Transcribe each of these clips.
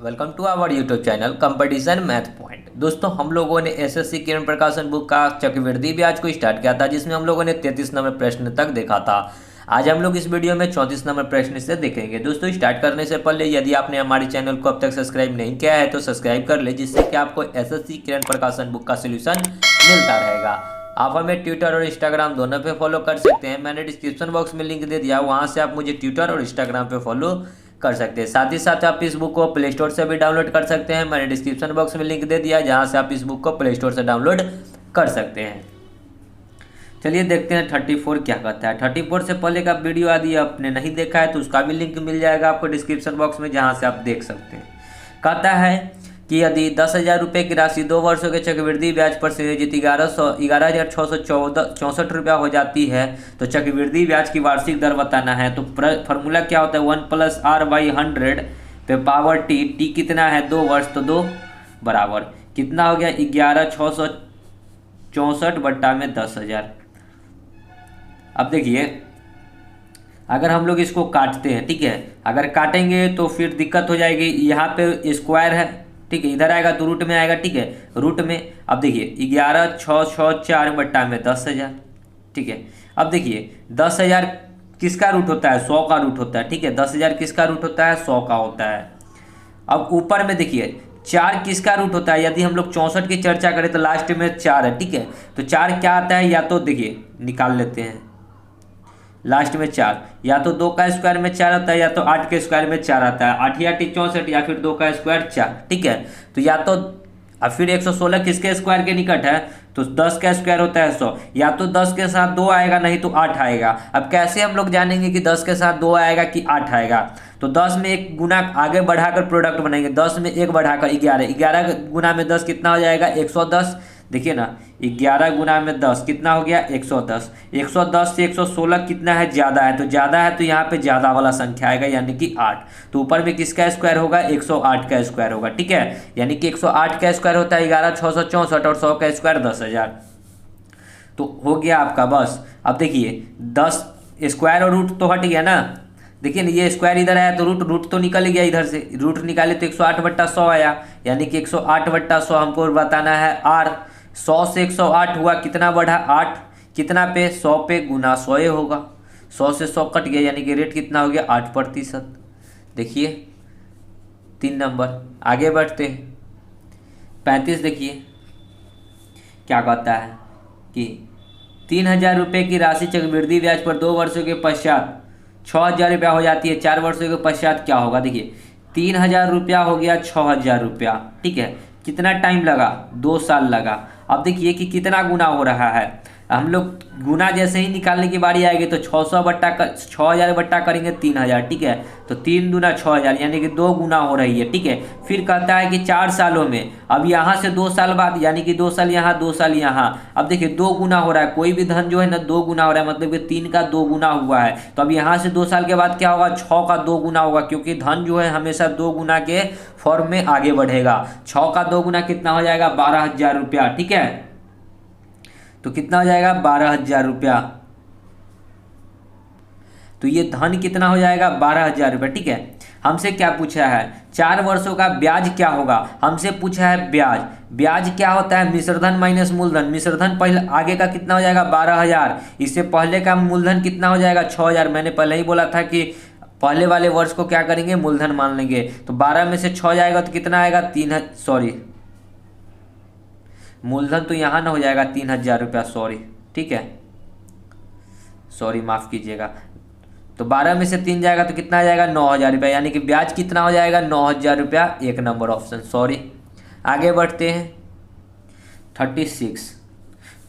Welcome to our YouTube channel competition math point. दोस्तों, हम लोगों ने एसएससी किरण प्रकाशन बुक का चक्रवृद्धि ब्याज को स्टार्ट किया था, जिसमें हम लोगों ने 33 नंबर प्रश्न तक देखा था। आज हम लोग इस वीडियो में 34 नंबर प्रश्न से देखेंगे। दोस्तों, स्टार्ट करने से पहले यदि आपने हमारे चैनल को अब तक सब्सक्राइब नहीं किया है तो सब्सक्राइब कर ले, जिससे कि आपको एसएससी किरण प्रकाशन बुक का सोल्यूशन मिलता रहेगा। आप हमें ट्विटर और इंस्टाग्राम दोनों पे फॉलो कर सकते हैं। मैंने डिस्क्रिप्शन बॉक्स में लिंक दे दिया, वहाँ से आप मुझे ट्विटर और इंस्टाग्राम पे फॉलो कर सकते हैं। साथ ही साथ आप इस बुक को प्ले स्टोर से भी डाउनलोड कर सकते हैं। मैंने डिस्क्रिप्शन बॉक्स में लिंक दे दिया, जहाँ से आप इस बुक को प्ले स्टोर से डाउनलोड कर सकते हैं। चलिए देखते हैं 34 क्या कहता है। 34 से पहले का वीडियो यदि आपने नहीं देखा है तो उसका भी लिंक मिल जाएगा आपको डिस्क्रिप्शन बॉक्स में, जहाँ से आप देख सकते हैं। कहता है कि यदि 10,000 रुपये की राशि 2 वर्षों के चक्रवृद्धि ब्याज पर संयोजित 11,664 रुपया हो जाती है, तो चक्रवृद्धि ब्याज की वार्षिक दर बताना है। तो फॉर्मूला क्या होता है, 1 + r/100 पे पावर टी कितना है 2 वर्ष, तो 2 बराबर कितना हो गया 11,664 बट्टा में 10,000। अब देखिए, अगर हम लोग इसको काटते हैं, ठीक है, अगर काटेंगे तो फिर दिक्कत हो जाएगी। यहाँ पे स्क्वायर है, ठीक है, इधर आएगा तो रूट में आएगा, ठीक है, रूट में। अब देखिए 11,664 बट्टा में 10,000, ठीक है। अब देखिए 10,000 किसका रूट होता है, 100 का रूट होता है, ठीक है। 10,000 किसका रूट होता है, 100 का होता है। अब ऊपर में देखिए 4 किसका रूट होता है, यदि हम लोग 64 की चर्चा करें तो लास्ट में 4 है, ठीक है। तो 4 क्या आता है, या तो देखिए निकाल लेते हैं, लास्ट में 4, या तो 2 का स्क्वायर में 4 आता है, या तो 8 के स्क्वायर में 4 आता है। 8 या 64, या फिर 2 का स्क्वायर 4, ठीक है। तो या तो अब फिर 116 किसके स्क्वायर के निकट है, तो 10 का स्क्वायर होता है 100, या तो 10 के साथ 2 आएगा, नहीं तो 8 आएगा। अब कैसे हम लोग जानेंगे कि 10 के साथ 2 आएगा कि 8 आएगा, तो 10 में एक गुना आगे बढ़ाकर प्रोडक्ट बनेंगे। 10 में 1 बढ़ाकर 11, 11 गुना में 10 कितना हो जाएगा 110। देखिए ना, 11 गुना में 10 कितना हो गया 110। 110 से 116 कितना है, ज़्यादा है, तो ज़्यादा है तो यहाँ पे ज़्यादा वाला संख्या आएगा, यानी कि 8। तो ऊपर में किसका स्क्वायर होगा, 108 का स्क्वायर होगा, ठीक है। यानी कि 108 का स्क्वायर होता है 11,664 और 100 का स्क्वायर 10,000। तो हो गया आपका बस। अब देखिए 10 स्क्वायर और रूट तो हट गया ना, देखिए ना, ये स्क्वायर इधर आया तो रूट तो निकल गया, इधर से रूट निकाले तो 108 बट्टा 100 आया, यानी कि 108 बट्टा 100 हमको बताना है आर। 100 से 108 हुआ, कितना बढ़ा 8, कितना पे 100 पे, गुना 100 होगा। 100 से 100 कट गया, यानी कि रेट कितना हो गया 8%। देखिए 3 नंबर आगे बढ़ते हैं। 35 देखिए क्या कहता है कि 3,000 रुपये की राशि चक्रवृद्धि ब्याज पर 2 वर्षों के पश्चात 6,000 रुपया हो जाती है। 4 वर्षों के पश्चात क्या होगा, देखिए 3,000 रुपया हो गया 6,000 रुपया, ठीक है। कितना टाइम लगा, 2 साल लगा। अब देखिए कि कितना गुना हो रहा है। हम लोग गुना जैसे ही निकालने की बारी आएगी तो 6,000 बट्टा करेंगे 3,000, ठीक है। तो 3 दूना 6,000, यानी कि 2 गुना हो रही है, ठीक है। फिर कहता है कि 4 सालों में, अब यहाँ से 2 साल बाद, यानी कि 2 साल यहाँ 2 साल यहाँ। अब देखिए 2 गुना हो रहा है, कोई भी धन जो है ना 2 गुना हो रहा है, मतलब कि 3 का 2 गुना हुआ है। तो अब यहाँ से 2 साल के बाद क्या होगा, 6 का 2 गुना होगा, क्योंकि धन जो है हमेशा 2 गुना के फॉर्म में आगे बढ़ेगा। 6 का 2 गुना कितना हो जाएगा 12,000 रुपया, ठीक है। तो कितना हो जाएगा 12,000 रुपया। तो ये धन कितना हो जाएगा 12,000 रुपया, ठीक है। हमसे क्या पूछा है, 4 वर्षों का ब्याज क्या होगा, हमसे पूछा है ब्याज। ब्याज क्या होता है, मिश्रधन माइनस मूलधन। मिश्रधन पहले आगे का कितना हो जाएगा 12,000, इससे पहले का मूलधन कितना हो जाएगा 6,000। मैंने पहले ही बोला था कि पहले वाले वर्ष को क्या करेंगे, मूलधन मान लेंगे। तो 12 में से 6 जाएगा तो कितना आएगा मूलधन तो यहाँ ना हो जाएगा 3,000 रुपया, सॉरी, ठीक है, सॉरी माफ़ कीजिएगा। तो 12 में से 3 जाएगा तो कितना आ जाएगा 9,000 रुपया, यानी कि ब्याज कितना हो जाएगा 9,000 रुपया, 1 नंबर ऑप्शन, सॉरी। आगे बढ़ते हैं 36।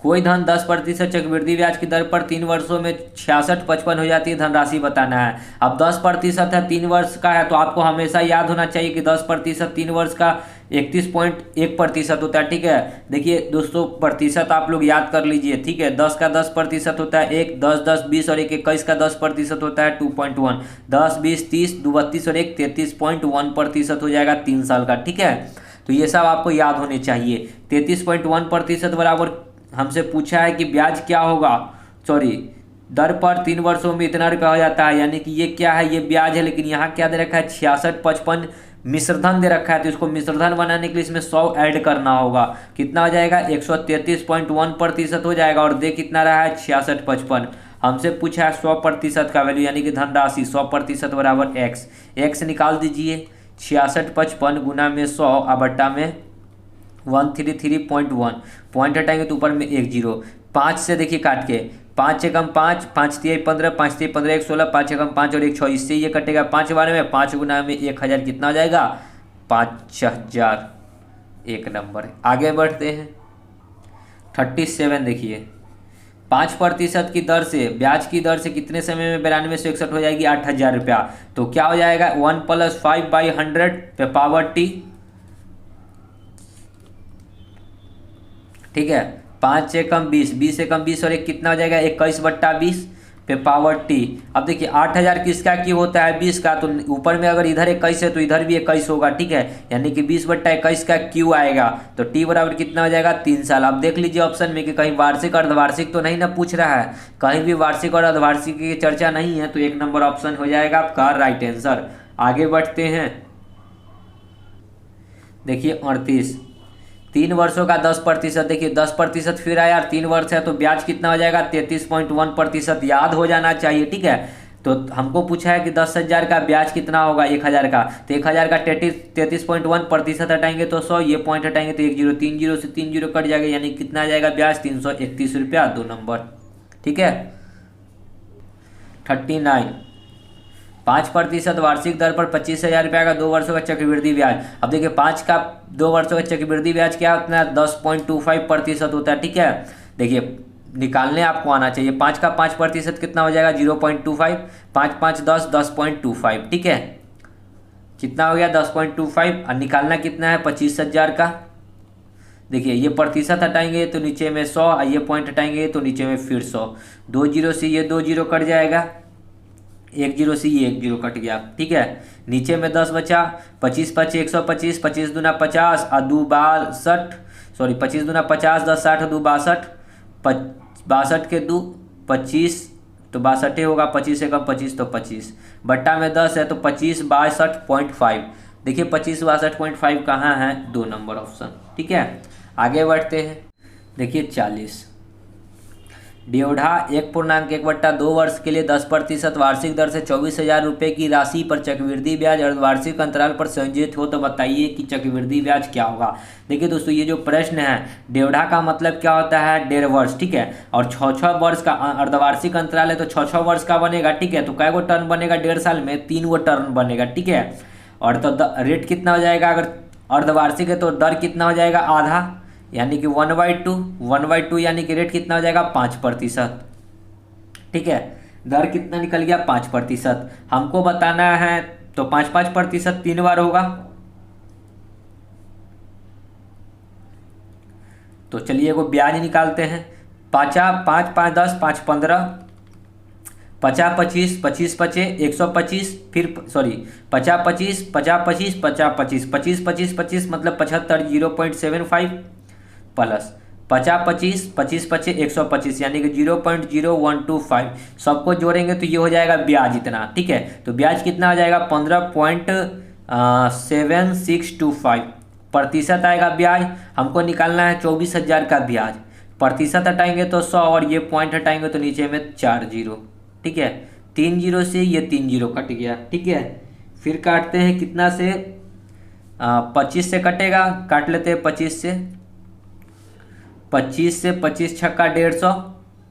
कोई धन 10% चक्रवृद्धि ब्याज की दर पर 3 वर्षों में 66,55 हो जाती है, धनराशि बताना है। अब 10% है, 3 वर्ष का है, तो आपको हमेशा याद होना चाहिए कि 10% 3 वर्ष का 31.1% होता है, ठीक है। देखिए दोस्तों, प्रतिशत आप लोग याद कर लीजिए, ठीक है। 10 का 10% होता है 1, 10, 10, 20 और 1, 21 का 10% होता है 2.1, 10, 20, 30, 2, 32 और 1, 33.1% हो जाएगा 3 साल का, ठीक है। तो ये सब आपको याद होने चाहिए। 33.1% बराबर हमसे पूछा है कि ब्याज क्या होगा, सॉरी दर पर 3 वर्षों में इतना रुपया हो जाता है, यानी कि ये क्या है, ये ब्याज है, लेकिन यहाँ क्या दे रखा है 66,55 मिश्रधन दे रखा है, तो इसको मिश्रधन बनाने के लिए इसमें 100 ऐड करना होगा। कितना हो जाएगा 133.1% हो जाएगा। और दे कितना रहा है 6655। हमसे पूछा है 100% का वैल्यू यानी कि धनराशि 100% बराबर एक्स। एक्स निकाल दीजिए 6655 गुना में 100 और बट्टा में 133.1। पॉइंट हटाएंगे तो ऊपर में 1 जीरो। 5 से देखिए काट के 5 एकम 5, 5 तिहाई 15, 5 तिहाई 15, 1 16, 5 एकम 5 और 1 6। इससे ये कटेगा 5 बार में 5 गुना में 1000 कितना हो जाएगा 5000। एक नंबर। आगे बढ़ते हैं 37 देखिए 5% की दर से ब्याज की दर से कितने समय में 9261 हो जाएगी 8000 रुपया। तो क्या हो जाएगा 1 + 5/100 पे पावर टी। ठीक है 5 एकम 20, 20 एकम 20 और एक कितना हो जाएगा 21/20 पे पावर टी। अब देखिए 8000 किसका क्यों होता है 20 का, तो ऊपर में अगर इधर 21 है तो इधर भी 21 होगा। ठीक है यानी कि 20/21 का क्यू आएगा। तो टी बराबर कितना हो जाएगा 3 साल। अब देख लीजिए ऑप्शन में कि कहीं वार्षिक अर्धवार्षिक तो नहीं ना पूछ रहा है, कहीं भी वार्षिक और अर्धवार्षिक की चर्चा नहीं है, तो 1 नंबर ऑप्शन हो जाएगा आपका राइट आंसर। आगे बढ़ते हैं देखिए 38 3 वर्षों का 10%। देखिए 10% फिर आया, 3 वर्ष है तो ब्याज कितना हो जाएगा 33.1%। याद हो जाना चाहिए। ठीक है तो हमको पूछा है कि 10,000 का ब्याज कितना होगा 1000 का, तो 1000 का 33.1% हटाएंगे तो 100, ये पॉइंट हटाएंगे तो 1 जीरो, 3 जीरो से 3 जीरो कट जाएगा यानी कितना आ जाएगा ब्याज 331 रुपया। 2 नंबर। ठीक है 39 5% वार्षिक दर पर 25,000 रुपया का 2 वर्षों का चक्रवृद्धि ब्याज। अब देखिए 5 का 2 वर्षों का चक्रवृद्धि ब्याज क्या होता है 10.25% होता है। ठीक है देखिए निकालने आपको आना चाहिए। 5 का 5% कितना हो जाएगा 0.25, 5 5 10, 10.25। ठीक है कितना हो गया 10.25 और निकालना कितना है 25,000 का। देखिए ये प्रतिशत हटाएंगे तो नीचे में 100 और ये पॉइंट हटाएंगे तो नीचे में फिर 100। 2 जीरो से ये 2 जीरो कट जाएगा, 1 जीरो से ये 1 जीरो कट गया। ठीक है नीचे में 10 बचा, 25 5 125, 25 दूना 50 और 2 62, सॉरी 25 दूना 50, 10 60, 2 62, 62 के 2 25 तो 62 होगा, 25 से कम 25 तो 25 बट्टा में 10 है तो 25 62.5। देखिए 25 62.5 कहाँ है 2 नंबर ऑप्शन। ठीक है आगे बढ़ते हैं देखिए 40 ड्योढ़ा 1.1/2 वर्ष के लिए 10% वार्षिक दर से 24,000 रुपये की राशि पर चक्रवृद्धि ब्याज और वार्षिक अंतराल पर संयोजित हो तो बताइए कि चक्रवृद्धि ब्याज क्या होगा। देखिए दोस्तों ये जो प्रश्न है ड्योढ़ा का मतलब क्या होता है 1.5 वर्ष। ठीक है और 6 वर्ष का अर्धवार्षिक अंतराल है तो 6 वर्ष का बनेगा। ठीक है तो कै गो टर्न बनेगा 1.5 साल में 3 गो टर्न बनेगा। ठीक है और तो रेट कितना हो जाएगा अगर अर्धवार्षिक है तो दर कितना हो जाएगा आधा यानी कि 1/2 यानी कि रेट कितना हो जाएगा 5%। ठीक है दर कितना निकल गया 5%। हमको बताना है तो 5% 3 बार होगा। तो चलिए वो ब्याज निकालते हैं। 5 5 10 5 15, 50 25 25 25 125, फिर सॉरी 50 25 50 25 50 25 25 25 25 मतलब 75 0.75 प्लस 50 25 25 25 125 यानी कि 0.0125 सबको जोड़ेंगे तो ये हो जाएगा ब्याज इतना। ठीक है तो ब्याज कितना हो जाएगा 15.7625% आएगा ब्याज। हमको निकालना है 24,000 का ब्याज। प्रतिशत हटाएंगे तो 100 और ये पॉइंट हटाएंगे तो नीचे में 4 जीरो। ठीक है 3 जीरो से ये 3 जीरो कट गया। ठीक है फिर काटते हैं कितना से 25 से कटेगा, काट लेते हैं 25 से 25 छक्का 150।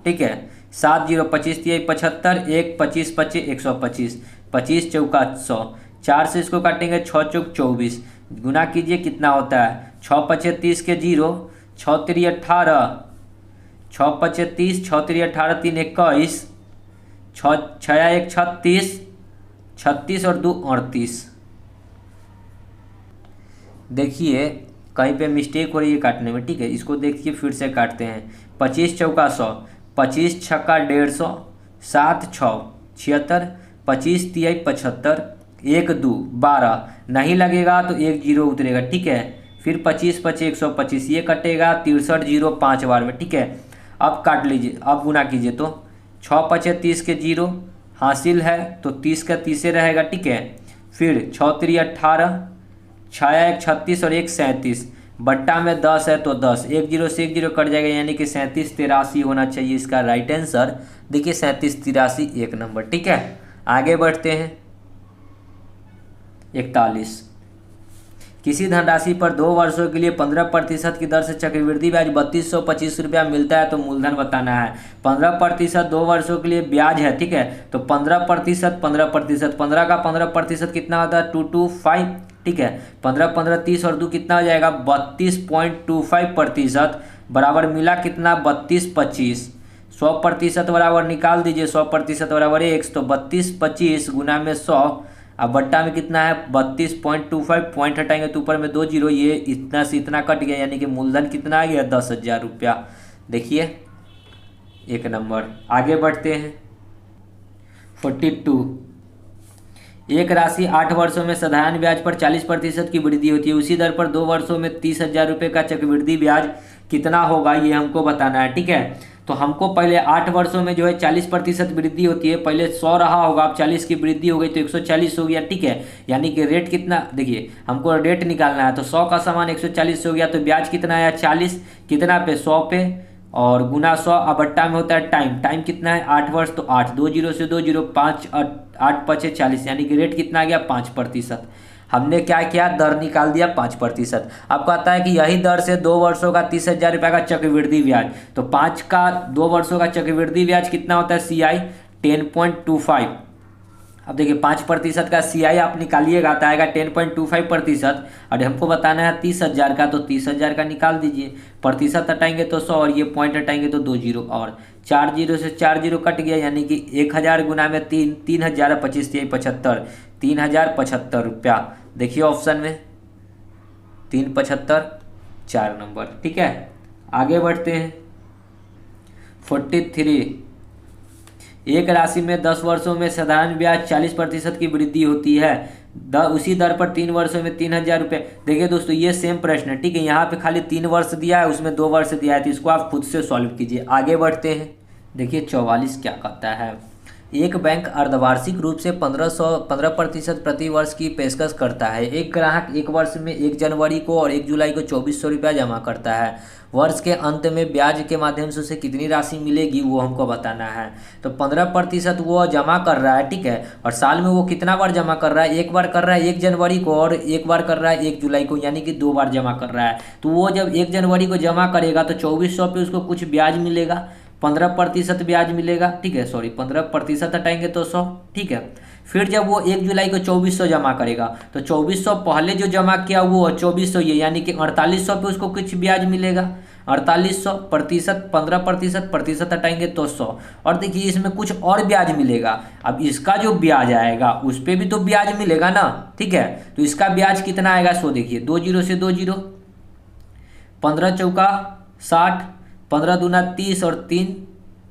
ठीक है 7 जीरो 25 तिहाई 75, 1 25 25 125, 25 चौका 100, 4 से इसको काटेंगे 6 चौक 24, गुना कीजिए कितना होता है 6 25 30 के 0, 6 3 18, 6 25 30, 6 3 18, 3 21, 6 6 1 36, 36 और 2 38। देखिए कहीं पे मिस्टेक हो रही है काटने में। ठीक है इसको देखिए फिर से काटते हैं। 25 चौका 100, 25 छक्का 150, 7 6 76, 25 तिहाई 75, 1 2 12 नहीं लगेगा तो 1 जीरो उतरेगा। ठीक है फिर 25 25 125 ये कटेगा 63 जीरो 5 बार में। ठीक है अब काट लीजिए, अब गुना कीजिए तो 6 25 30 के 0 हासिल है तो 30 का 30 रहेगा। ठीक है फिर 6 3 18, 6 1 36 और 1 37, बट्टा में 10 है तो 10, 1 0 से 1 0 कट जाएगा, यानी कि 37 83 होना चाहिए इसका राइट आंसर। देखिए 37 83 1 नंबर। ठीक है, आगे बढ़ते हैं। 41, किसी धनराशि पर 2 वर्षों के लिए 15% की दर से चक्रवृद्धि ब्याज 3225 रुपया मिलता है तो मूलधन बताना है। 15% 2 वर्षों के लिए ब्याज है, ठीक है, तो 15%, 15%, 15 का 15% कितना होता है 225, ठीक है, 15 15 30 और 2 कितना हो जाएगा 32.25% बराबर मिला कितना 32 25, 100% बराबर निकाल दीजिए, 100% बराबर 1, तो 32 25 गुना में 100, अब बट्टा में कितना है 32.25, पॉइंट हटाएंगे तो ऊपर में 2 जीरो, ये इतना से इतना कट गया, यानी कि मूलधन कितना आ गया 10,000 रुपया। देखिए 1 नंबर। आगे बढ़ते हैं। 42, एक राशि 8 वर्षों में साधारण ब्याज पर 40% की वृद्धि होती है, उसी दर पर 2 वर्षों में 30,000 रुपये का चक्रवृद्धि ब्याज कितना होगा ये हमको बताना है। ठीक है, तो हमको पहले 8 वर्षों में जो है 40% वृद्धि होती है, पहले 100 रहा होगा, अब 40 की वृद्धि हो गई तो 140 हो गया। ठीक है, यानी कि रेट कितना, देखिए हमको रेट निकालना है, तो 100 का सामान 140 हो गया, तो ब्याज कितना आया 40, कितना पे 100 पे, और गुना 100, अब बट्टा में होता है टाइम, टाइम कितना है 8 वर्ष, तो 8, 2 जीरो से 2 जीरो, 5 8 5 40, यानी कि रेट कितना आ गया 5%। हमने क्या किया, दर निकाल दिया 5%। अब कहता है कि यही दर से 2 वर्षों का 30,000 रुपये का चक्रवृद्धि ब्याज, तो 5 का 2 वर्षों का चक्रवृद्धि ब्याज कितना होता है CI 10.25। अब देखिए 5% का CI आप निकालिएगा तो आएगा 10.25%, और हमको बताना है 30,000 का, तो 30,000 का निकाल दीजिए, प्रतिशत हटाएंगे तो 100 और ये पॉइंट हटाएंगे तो 2 जीरो, और 4 जीरो से 4 जीरो कट गया, यानी कि 1000 गुना में 3, 3000 25 75, 3075 रुपया। देखिए ऑप्शन में 375 4 नंबर। ठीक है, आगे बढ़ते हैं। 43, एक राशि में 10 वर्षों में साधारण ब्याज 40% की वृद्धि होती है, उसी दर पर 3 वर्षों में 3000 रुपये। देखिए दोस्तों ये सेम प्रश्न है, ठीक है, यहाँ पे खाली 3 वर्ष दिया है, उसमें 2 वर्ष दिया है, तो इसको आप खुद से सॉल्व कीजिए। आगे बढ़ते हैं। देखिए 44 क्या कहता है, एक बैंक अर्धवार्षिक रूप से 15% प्रति वर्ष की पेशकश करता है। एक ग्राहक एक वर्ष में 1 जनवरी को और 1 जुलाई को 2400 रुपया जमा करता है। वर्ष के अंत में ब्याज के माध्यम से उसे कितनी राशि मिलेगी वो हमको बताना है। तो 15% वो जमा कर रहा है, ठीक है, और साल में वो कितना बार जमा कर रहा है, एक बार कर रहा है 1 जनवरी को और एक बार कर रहा है 1 जुलाई को, यानी कि 2 बार जमा कर रहा है। तो वो जब 1 जनवरी को जमा करेगा तो 2400 पे उसको कुछ ब्याज मिलेगा, 15% ब्याज मिलेगा। ठीक है, सॉरी 15% हटाएंगे तो 100। ठीक है, फिर जब वो 1 जुलाई को 2400 जमा करेगा तो 2400 पहले जो जमा किया वो 2400 ये, यानी कि 4800 पे उसको कुछ ब्याज मिलेगा, 4800 प्रतिशत 15% हटाएंगे तो 100, और देखिए इसमें कुछ और ब्याज मिलेगा। अब इसका जो ब्याज आएगा उस पर भी तो ब्याज मिलेगा ना, ठीक है, तो इसका ब्याज कितना आएगा सो देखिए 2 जीरो से 2 जीरो, 15 चौका 60, 15 दूना 30 और 3,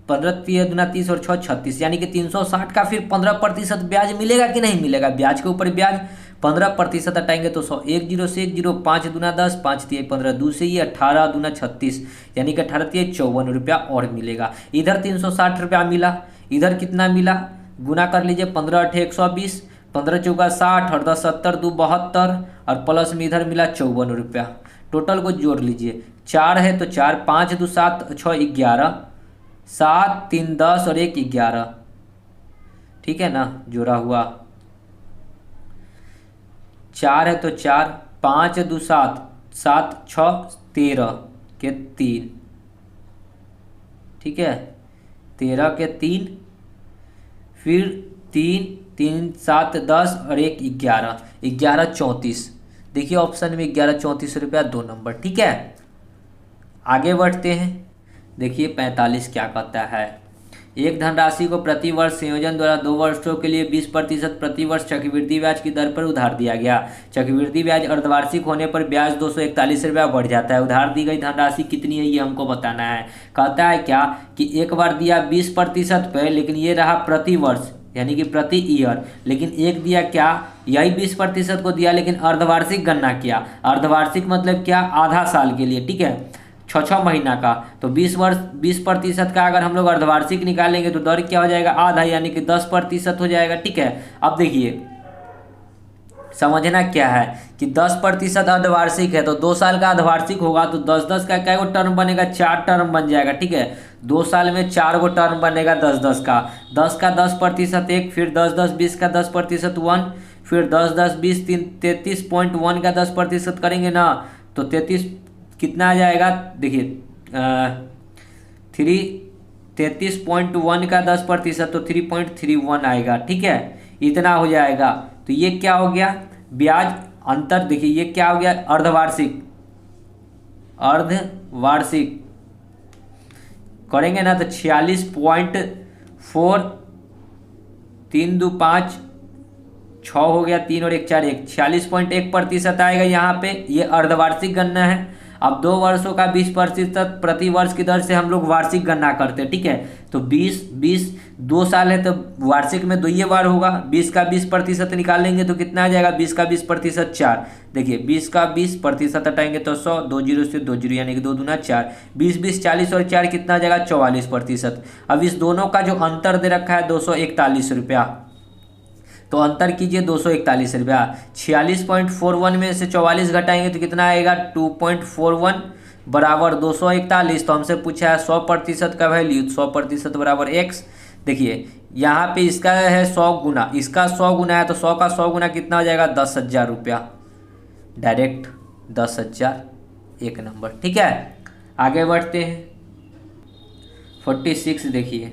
15 दूना 30 और 6 36, यानी कि 360 का फिर 15% ब्याज मिलेगा कि नहीं मिलेगा, ब्याज के ऊपर ब्याज 15% हटाएंगे तो 100, 1 जीरो से 1 जीरो, 5 दूना 10, 5 तिया 15, 2 से ये 18 दूना 36, यानी कि 18 तिया 54 रुपया और मिलेगा। इधर 360 रुपया मिला, इधर कितना मिला, गुना कर लीजिए, 15 8 120, 15 चौका 60 और 10 70 2 72, और प्लस में इधर मिला 54 रुपया। टोटल को जोड़ लीजिए, 4 है तो 4, 5 2 7 6 11, 7 3 10 और 1 11, ठीक है ना, जोड़ा हुआ 4 है तो 4, 5 2 7 7 6 13 के 3, ठीक है, 13 के 3, फिर 3 3 7 10 और 1 11, 11 34। देखिए ऑप्शन में 11 34 रुपया 2 नंबर। ठीक है, आगे बढ़ते हैं। देखिए 45 क्या कहता है, एक धनराशि को प्रति वर्ष संयोजन द्वारा 2 वर्षों के लिए 20% प्रति वर्ष चक्रवृद्धि ब्याज की दर पर उधार दिया गया। चक्रवृद्धि ब्याज अर्धवार्षिक होने पर ब्याज 241 रुपया बढ़ जाता है। उधार दी गई धनराशि कितनी है ये हमको बताना है। कहता है क्या कि एक बार दिया 20% पे, लेकिन ये रहा प्रति वर्ष यानी कि प्रति ईयर, लेकिन एक दिया क्या यही 20% को दिया, लेकिन अर्धवार्षिक गणना किया। अर्धवार्षिक मतलब क्या, आधा साल के लिए, ठीक है, 6 महीना का। तो 20% का अगर हम लोग अर्धवार्षिक निकालेंगे तो दर क्या हो जाएगा, आधा, यानी कि 10% हो जाएगा। ठीक है, अब देखिए समझना क्या है कि 10% अर्धवार्षिक है, तो 2 साल का अर्धवार्षिक होगा तो 10-10 का क्या गो टर्म बनेगा, 4 टर्म बन जाएगा। ठीक है, 2 साल में 4 गो टर्म बनेगा 10-10 का। 10 का 10% 1, फिर 10-10 20 का 10% 1, फिर 10-10 20 33.1 का 10% करेंगे ना तो 33 कितना आ जाएगा, देखिए 33.1 का 10% तो 3.31 आएगा। ठीक है, इतना हो जाएगा। तो ये क्या हो गया, ब्याज अंतर। देखिए ये क्या हो गया, अर्धवार्षिक। अर्धवार्षिक करेंगे ना तो 46.4, 3 2 5 6 हो गया, 3 और 1 4 1, 46.1% आएगा यहाँ पे। ये अर्धवार्षिक गणना है। अब 2 वर्षों का 20% प्रति वर्ष की दर से हम लोग वार्षिक गणना करते हैं। ठीक है, तो 20 2 साल है तो वार्षिक में 2 बार होगा। 20 का 20% निकालेंगे तो कितना आ जाएगा, 20 का 20% 4। देखिए 20 का 20% हटाएंगे तो 100, 2 जीरो से 2 जीरो यानी कि 2 दूना 4, 20 20 40 और 4 कितना आ जाएगा, 44%। अब इस दोनों का जो अंतर दे रखा है 241 रुपया, तो अंतर कीजिए 241 रुपया। 46.41 में से 44 घटाएंगे तो कितना आएगा, 2.41 बराबर 241। तो हमसे पूछा है 100% का वैल्यू, 100% बराबर x। देखिए यहाँ पे इसका है 100 गुना, इसका 100 गुना है तो 100 का 100 गुना कितना हो जाएगा, 10,000 रुपया। डायरेक्ट 10,000 एक नंबर। ठीक है, आगे बढ़ते हैं। 46 देखिए,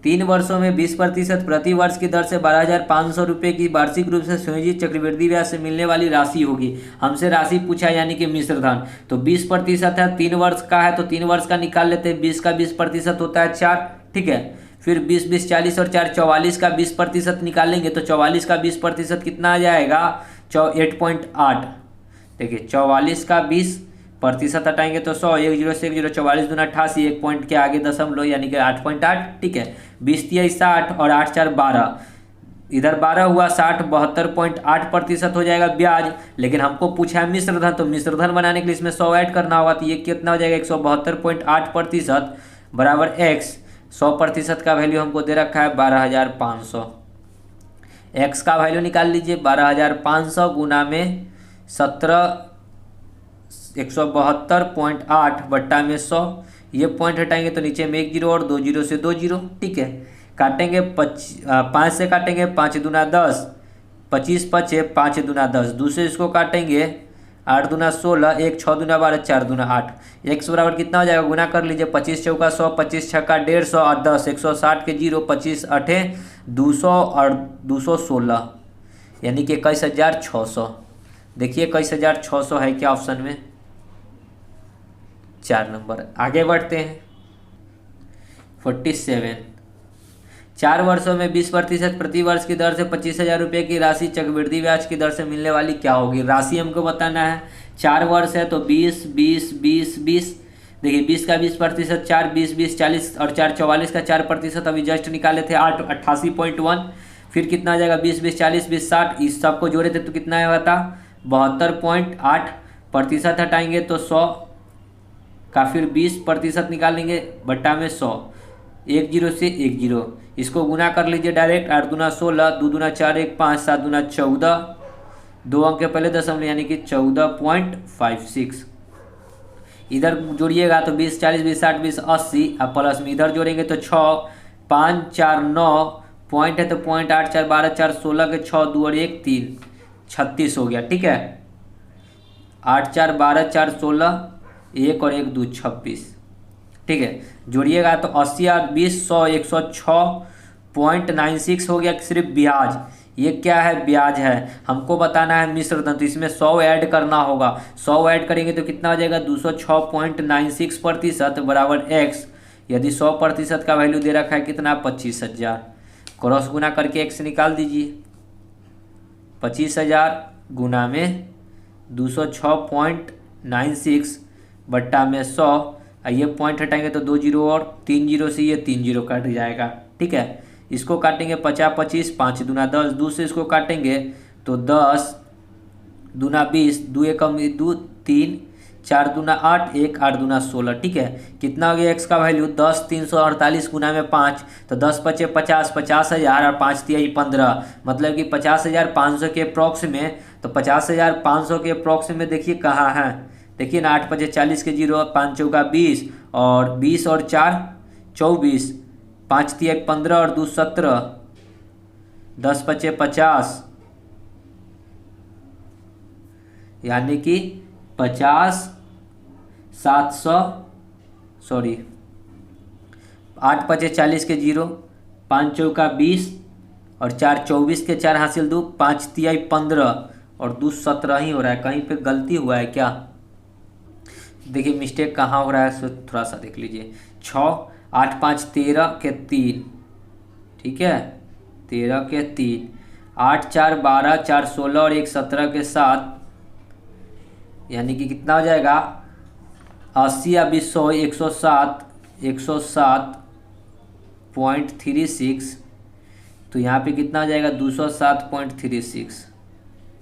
3 वर्षों में 20% प्रति वर्ष की दर से 12,500 रुपये की वार्षिक रूप से संयोजित चक्रवृद्धि ब्याज से मिलने वाली राशि होगी। हमसे राशि पूछा यानी कि मिश्र धन। तो 20% है, 3 वर्ष का है तो 3 वर्ष का निकाल लेते हैं। 20 का 20% होता है 4। ठीक है, फिर 20 20 40 और 4 44 का 20% निकालेंगे तो 44 का 20% कितना आ जाएगा, 8.8। देखिए 44 का 20% हटाएंगे तो 100, 1 जीरो से 1 जीरो, 44 दूना 88, 1 पॉइंट के आगे दशमलव यानी कि 8.8। ठीक है, 20 तिया 60 और 8 4 12, इधर 12 हुआ 60, 72.8% हो जाएगा ब्याज। लेकिन हमको पूछा है मिश्र धन, तो मिश्र धन बनाने के लिए इसमें 100 ऐड करना होगा। तो ये कितना हो जाएगा, 172.8% बराबर x। 100% का वैल्यू हमको दे रखा है 12,500। x का वैल्यू निकाल लीजिए, 12,500 गुना में 172.8 बट्टा में 100। ये पॉइंट हटाएंगे तो नीचे में 1 जीरो और 2 जीरो से 2 जीरो। ठीक है, काटेंगे 5 से काटेंगे, 5 दूना 10, 25 5 5 दूना 10। दूसरे इसको काटेंगे 8 दूना 16, 1 6 दूना 12, 4 दूना 8। x बराबर कितना हो जाएगा, गुना कर लीजिए। 25 चौका 100, 25 छक्का 150 और 10, 160 के 0, 25 8 200 और 216 यानी कि 21,600। देखिए 21,600 है क्या ऑप्शन में, 4 नंबर। आगे बढ़ते हैं। 47, 4 वर्षों में 20% प्रति वर्ष की दर से 25,000 रुपये की राशि चक्रवृद्धि ब्याज की दर से मिलने वाली क्या होगी। राशि हमको बताना है। 4 वर्ष है तो 20 20 20 20। देखिए 20 का 20% 4, 20 20 40 और 4 44 का 4%। अभी जस्ट निकाले थे 8 88.1। फिर कितना आ जाएगा, 20 20 40 20 60। इस सबको जोड़े थे तो कितना आया था, 72.8%। हटाएंगे तो 100 का फिर 20% निकालेंगे बट्टा में 100, 1 जीरो से 1 जीरो। इसको गुना कर लीजिए डायरेक्ट। 8 दूना 16, 2 दूना 4 1 5, 7 दूना 14, 2 अंक के पहले दशमलव यानी कि 14.56। इधर जोड़िएगा तो 20 40 20 60 20 80। अब प्लस में इधर जोड़ेंगे तो 6 5 4 9 पॉइंट है तो पॉइंट 8 4 12 4 16 के 6 2 और 1 3 36 हो गया। ठीक है, 8 4 12 4 16, 1 और 1 2 26। ठीक है, जोड़िएगा तो 80 और 20 100 106.96 हो गया सिर्फ ब्याज। ये क्या है, ब्याज है। हमको बताना है मिश्र धन, तो इसमें 100 ऐड करना होगा। 100 ऐड करेंगे तो कितना हो जाएगा, 206.96% बराबर x। यदि 100% का वैल्यू दे रखा है कितना, 25,000। क्रॉस गुना करके x निकाल दीजिए। 25,000 गुना में 206.96 बट्टा में 100। ये पॉइंट हटाएंगे तो 2 जीरो और 3 जीरो से ये 3 जीरो कट जाएगा। ठीक है, इसको काटेंगे 50 25, 5 दूना 10। 2 से इसको काटेंगे तो 10 दूना 20, 2 एकम 2 3 4 दूना 8, 1 8 दूना 16, ठीक है। कितना हो गया एक्स का वैल्यू 10 348 गुना में 5, तो 10 पचे 50, 50,000 और 5 तिहाई 15, मतलब कि 50,500 के अप्रॉक्स में। तो 50,500 के अप्रॉक्स में देखिए कहाँ है, देखिए ना, 8 पचे 40 के 0, 5 चौका 20 और 20 और 4 24, 5 तिहाई 15 और 2 17, 10 पचे 50, यानी कि 8 पचे 40 के 0, 5 चौका 20 और 4 24 के 4 हासिल 2, 5 तिहाई 15 और 2 17 ही हो रहा है। कहीं पे गलती हुआ है क्या, देखिए मिस्टेक कहाँ हो रहा है, सो थोड़ा सा देख लीजिए। 6 8 5 13 के 3, ठीक है, 13 के 3, 8 4 12, 4 16 और 1 17 के 7, यानी कि कितना हो जाएगा 80 या 100, 107, 107.36, तो यहाँ पे कितना हो जाएगा 207.36,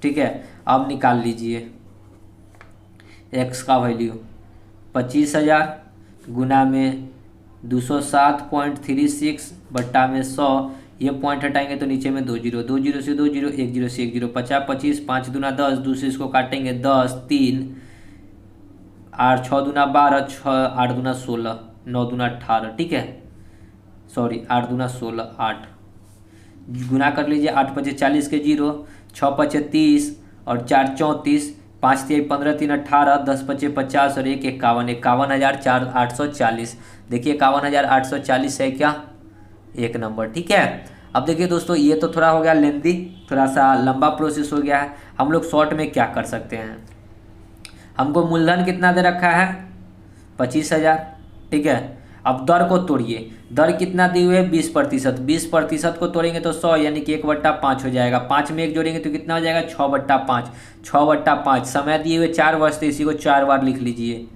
ठीक है। अब निकाल लीजिए एक्स का वैल्यू, 25,000 गुना में 207.36 बट्टा में 100, ये पॉइंट हटाएंगे तो नीचे में 2 जीरो, 2 जीरो से 2 जीरो, 1 जीरो से 1 जीरो, 50 25, 5 दूना 10, दूसरे इसको काटेंगे 10 3, 8 6 दूना 12, 6 8 दूना 16, 9 दूना 18, ठीक है, सॉरी 8 दूना 16 8, गुना कर लीजिए। 8 पचे 40 के 0, 6 पचे 30 और 4 34, 5 तिहाई 15 3 18, 10 पचे 50 और 1 51, 51,840। देखिए 51,840 है क्या, एक नंबर, ठीक है। अब देखिए दोस्तों, ये तो थोड़ा हो गया लेंदी, थोड़ा सा लंबा प्रोसेस हो गया है। हम लोग शॉर्ट में क्या कर सकते हैं, हमको मूलधन कितना दे रखा है 25,000, ठीक है। अब दर को तोड़िए, दर कितना दी हुई है 20%, 20% को तोड़ेंगे तो 100, यानी कि 1/5 हो जाएगा। 5 में 1 जोड़ेंगे तो कितना हो जाएगा 6/5, 6/5। समय दिए हुए 4 वर्ष, तो इसी को 4 बार लिख लीजिए,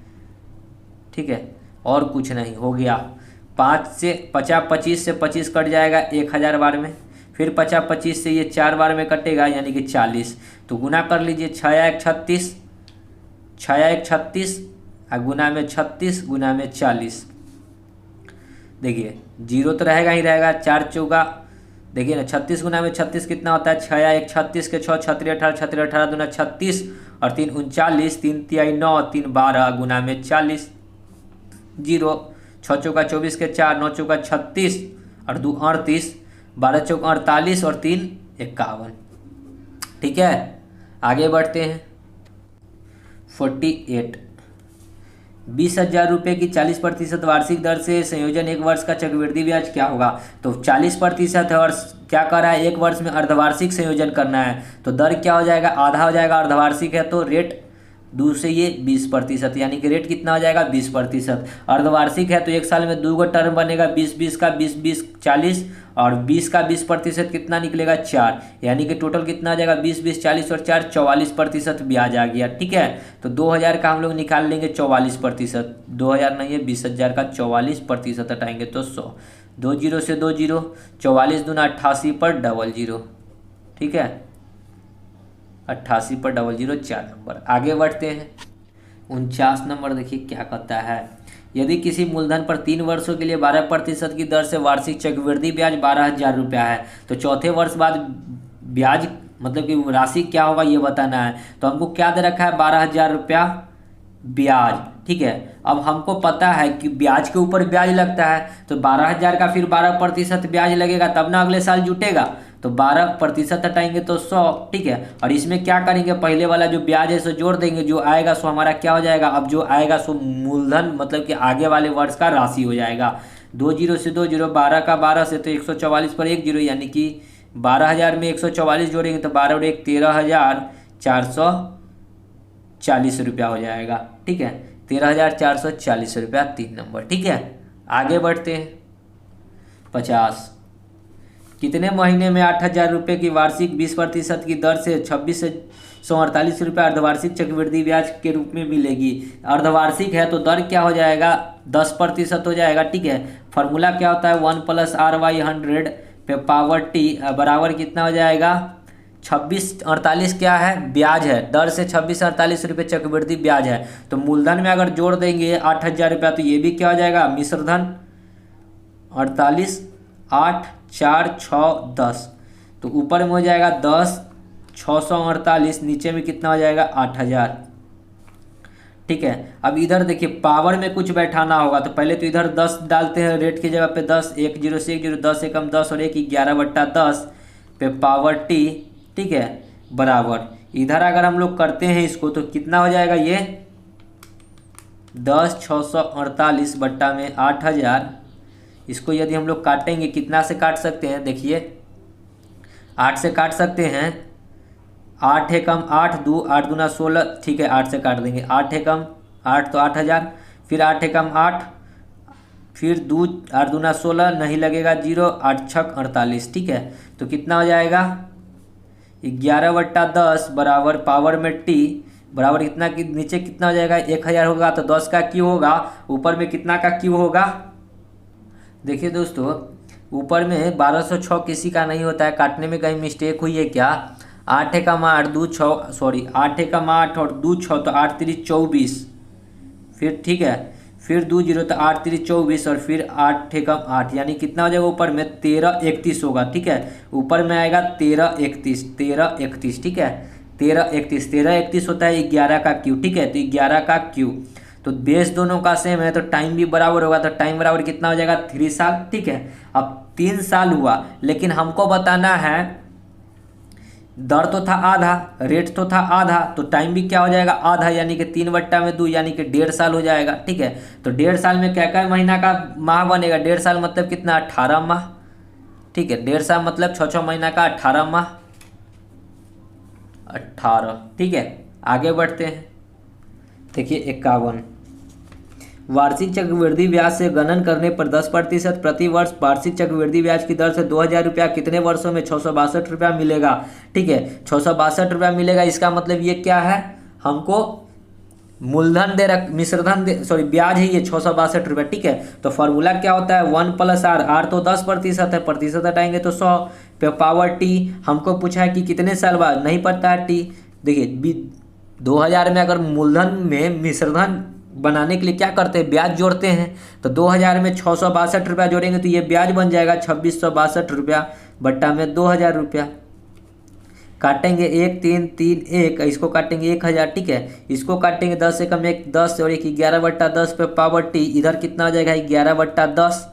ठीक है, और कुछ नहीं, हो गया। 5 से 50 25 से 25 कट जाएगा 1000 बार में, फिर 50 25 से ये 4 बार में कटेगा, यानी कि 40। तो गुना कर लीजिए, 6 1 36, 6 1 36 और गुना में 36 गुना में 40। देखिए जीरो तो रहेगा ही रहेगा, 4 चौका, देखिए ना 36 गुना में 36 कितना होता है, 6 1 36 के 6 36 18, 36 18 दूना 36 और 3 39, 3 तिहाई 9, 3 12 गुना में 40, जीरो, 6 चौका 24 के 4, 9 चौका 36 और 2 38, 12 चौका 48 और 3 51, ठीक है। आगे बढ़ते हैं। 48, 20,000 रुपये की 40% वार्षिक दर से संयोजन 1 वर्ष का चक्रवृद्धि ब्याज क्या होगा। तो 40% और क्या कर रहा है, 1 वर्ष में अर्धवार्षिक संयोजन करना है, तो दर क्या हो जाएगा, आधा हो जाएगा, अर्धवार्षिक है तो रेट 2 से ये 20%, यानी कि रेट कितना हो जाएगा 20%। अर्धवार्षिक है तो 1 साल में 2 गो टर्म बनेगा, 20 का 20 40 और 20 का 20% कितना निकलेगा 4, यानी कि टोटल कितना आ जाएगा 20 20 40 और 4 44% ब्याज आ गया, ठीक है। तो 2000 का हम लोग निकाल लेंगे 44%, 2000 नहीं है 20,000 का 44% हटाएंगे तो 100, 2 जीरो से 2 जीरो, 44 दूना 88 पर 00, ठीक है, 88 पर 00, 4 नंबर। आगे बढ़ते हैं। 49 नंबर देखिए क्या कहता है, यदि किसी मूलधन पर 3 वर्षों के लिए 12% की दर से वार्षिक चक्रवृद्धि ब्याज 12,000 रुपया है, तो चौथे वर्ष बाद ब्याज मतलब कि राशि क्या होगा ये बताना है। तो हमको क्या दे रखा है 12,000 रुपया ब्याज, ठीक है। अब हमको पता है कि ब्याज के ऊपर ब्याज लगता है, तो 12,000 का फिर 12% ब्याज लगेगा, तब ना अगले साल जुटेगा। तो 12% हटाएंगे तो 100, ठीक है। और इसमें क्या करेंगे, पहले वाला जो ब्याज है सो जोड़ देंगे, जो आएगा सो हमारा क्या हो जाएगा, अब जो आएगा सो मूलधन मतलब कि आगे वाले वर्ष का राशि हो जाएगा। 2 जीरो से 2 जीरो, 12 का 12 से तो 144 पर 1 जीरो, यानी कि 12,000 में 144 जोड़ेंगे तो 12 और 1 13,440 रुपया हो जाएगा, ठीक है, 13,440 रुपया, 3 नंबर, ठीक है। आगे बढ़ते हैं। 50, कितने महीने में 8,000 रुपये की वार्षिक 20% की दर से 2648 रुपये अर्धवार्षिक चक्रवृद्धि ब्याज के रूप में मिलेगी। अर्धवार्षिक है तो दर क्या हो जाएगा 10% हो जाएगा, ठीक है। फॉर्मूला क्या होता है 1 + R/100 पे पावर t बराबर कितना हो जाएगा 2648 क्या है, ब्याज है, दर से 2648 रुपये चक्रवृद्धि ब्याज है। तो मूलधन में अगर जोड़ देंगे 8000 रुपया तो ये भी क्या हो जाएगा, मिश्रधन 48, 8, 4, 6, 10, तो ऊपर में हो जाएगा 10, 648, नीचे में कितना हो जाएगा 8000। ठीक है, अब इधर देखिए पावर में कुछ बैठाना होगा, तो पहले तो इधर 10 डालते हैं रेट की जगह पे 10, 1 0 से 1 0, 10 एकम 10 और 1 11/10 पे पावर टी। ठीक है, बराबर इधर अगर हम लोग करते हैं इसको तो कितना हो जाएगा, ये 10 648 बट्टा में 8000। इसको यदि हम लोग काटेंगे कितना से काट सकते हैं, देखिए 8 से काट सकते हैं, 8 एकम 8, 2 8 दूना 16, ठीक है 8 से काट देंगे, 8 एकम 8 तो 8000, फिर 8 एकम 8, फिर 2 8 दूना 16, नहीं लगेगा 0, 8 छक 48। ठीक है, तो कितना हो जाएगा 11/10 बराबर पावर में टी बराबर इतना कि नीचे कितना हो जाएगा 1000 होगा, तो 10 का क्यू होगा, ऊपर में कितना का क्यू होगा। देखिए दोस्तों ऊपर में 1206 किसी का नहीं होता है, काटने में कहीं मिस्टेक हुई है क्या, 8 एकम 8 2 6 सॉरी 8 एकम 8 और 2 6 तो 8 3 24, फिर ठीक है फिर 2 0 तो 8 3 24 और फिर 8 एकम 8 यानी कितना हो जाएगा ऊपर में 13 31 होगा। ठीक है, ऊपर में आएगा 13 31 13 31। ठीक है, 13 31 होता है 11 का क्यू। ठीक है, तो 11 का क्यू, तो बेस दोनों का सेम है तो टाइम भी बराबर होगा, तो टाइम बराबर कितना हो जाएगा 3 साल। ठीक है, अब 3 साल हुआ, लेकिन हमको बताना है दर तो था आधा, रेट तो था आधा, तो टाइम भी क्या हो जाएगा आधा, यानी कि 3/2 यानी कि 1.5 साल हो जाएगा। ठीक है, तो 1.5 साल में क्या क्या महीना का माह बनेगा, 1.5 साल मतलब कितना 18 माह। ठीक है, 1.5 साल मतलब 6 महीना का 18 माह, 18। ठीक है, आगे बढ़ते हैं, देखिए 51, वार्षिक चक्रवृद्धि ब्याज से गणन करने पर 10% प्रति वर्ष वार्षिक चक्रवृद्धि ब्याज की दर से 2000 रुपया कितने वर्षों में 662 रुपया मिलेगा। ठीक है, 662 रुपया मिलेगा, इसका मतलब ये क्या है, हमको मूलधन दे रख मिश्रधन दे सॉरी ब्याज है ये 662 रुपया। ठीक है, तो फॉर्मूला क्या होता है 1 + r, r तो 10% है, प्रतिशत हटाएंगे तो 100 पे पावर टी। हमको पूछा है कि कितने साल बाद, नहीं पता है टी। देखिए 2000 में अगर मूलधन में मिश्रधन बनाने के लिए क्या करते हैं, ब्याज जोड़ते हैं, तो 2000 में 662 रुपया जोड़ेंगे तो ये ब्याज बन जाएगा 2662 रुपया बट्टा में 2000 रुपया। काटेंगे 1 3 3 1, इसको काटेंगे 1000। ठीक है, इसको काटेंगे 10 एकम 1 10 और 1 11/10 पे पावर टी, इधर कितना हो जाएगा 11/10।